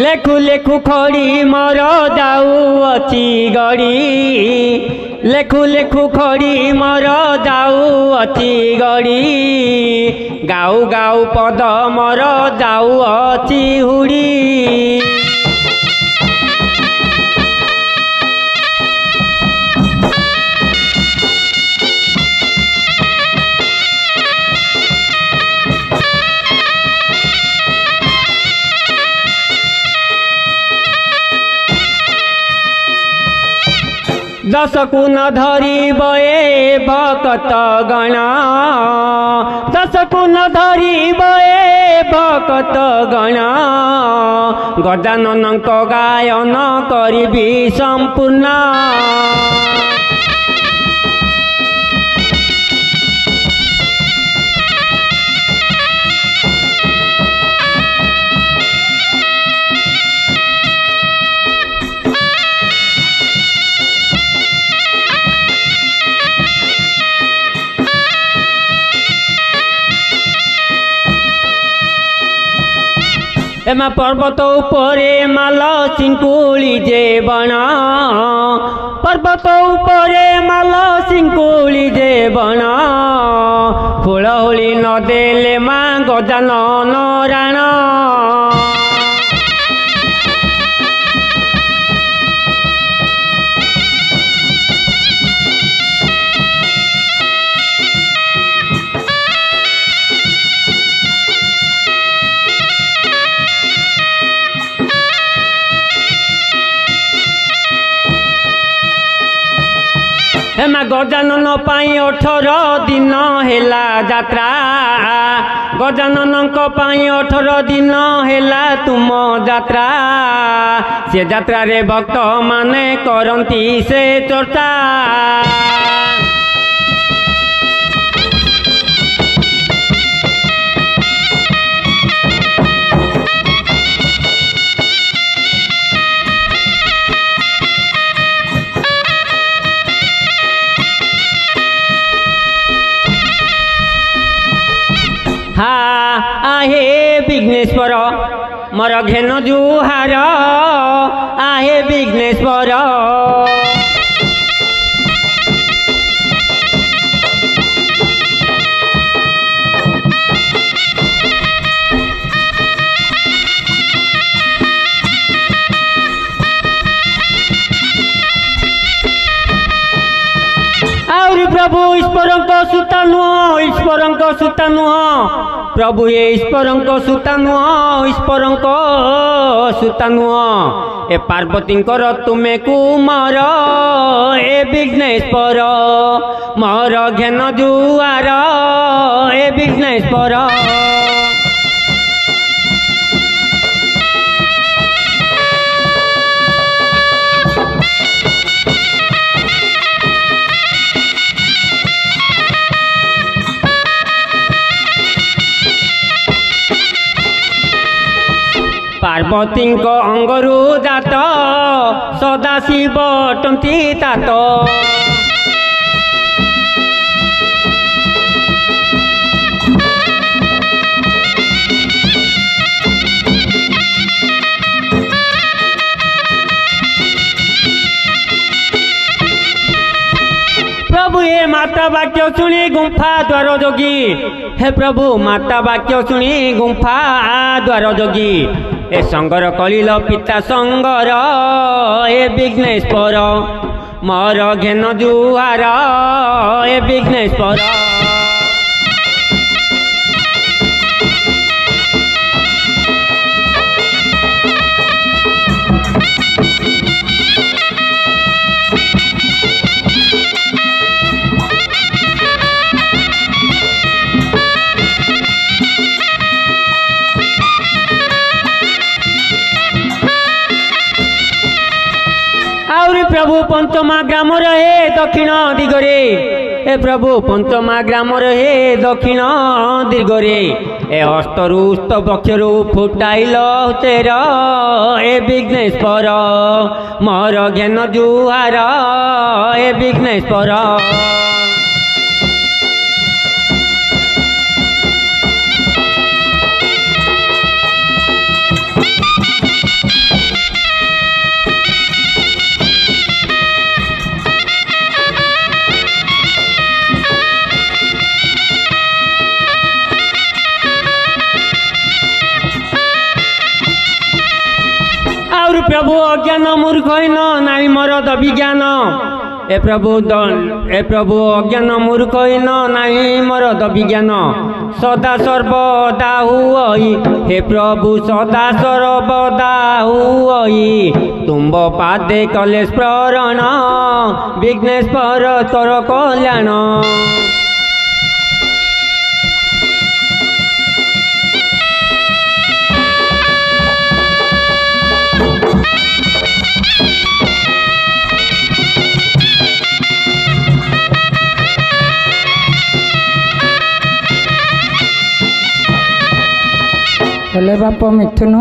ଲେଖୁ ଲେଖୁ ଖଡ଼ି ମୋର ଯାଉଅଛି ଗଡ଼ି ଲେଖୁ ଲେଖୁ ଖଡ଼ି ମୋର ଯାଉଅଛି ଗଡ଼ି ଗାଉ ଗାଉ ପଦ ମୋର ଯାଉଅଛି ହୁଡ଼ି दस कुन धरी बए भक्त गण दस कुन धरी बए भक्त गण गजाननक गायन करिबी संपूर्ण एमा पर्वत उपरे माल सिंकुली जे बण पर्वत उपरे माल सिंकुली जे बण हुलहुली नदेले मा गजानन राण हेमा गजानन पाई 18 दिन हेला जात्रा गजाननक पाई 18 दिन हेला तुम जात्रा से जात्रा रे भक्त माने करंती से चर्चा आहे विघ्नेश्वर मोर घेन जुहार आहे विघ्नेश्वर प्रभु ईश्वरंक सुता नुह ईश्वरंक सुता नुह प्रभु ये ईश्वरंक सुता नुह ईश्वरंक सुता नुह ए पार्वती तुमे कुमार ए विघ्नेश्वर मोर घेन जुआर ए विघ्नेश्वर पार्वती अंगरू जात सदाशिव टंती तात प्रभु हे माता वाक्य शुणी गुंफा द्वार जोगी हे प्रभु माता वाक्य शुणी गुंफा द्वार जोगी ए संगर कलिल पिता संगर ए विघ्नेश्वर मोर घेन जुहार ए विघ्नेश्वर प्रभु पंचमा ग्राम रहे दक्षिण दिगरे ए प्रभु पंचमा ग्राम रहे दक्षिण दिगरे ए हस्तरु उस्त पक्षरु फुटाइल तेर ए विघ्नेश्वर मोर घेन जुहार ए विघ्नेश्वर प्रभु अज्ञान मूर्खहीन नाई मोर दविज्ञान ए प्रभु अज्ञान मूर्खहीन नाई मोर दविज्ञान सदा सर्वदा हुई हे प्रभु सदा सर्वदा हुई तुम्ब पादे कले स्मरण विघ्नेश्वर तोर कल्याण हेले बाप मिथुन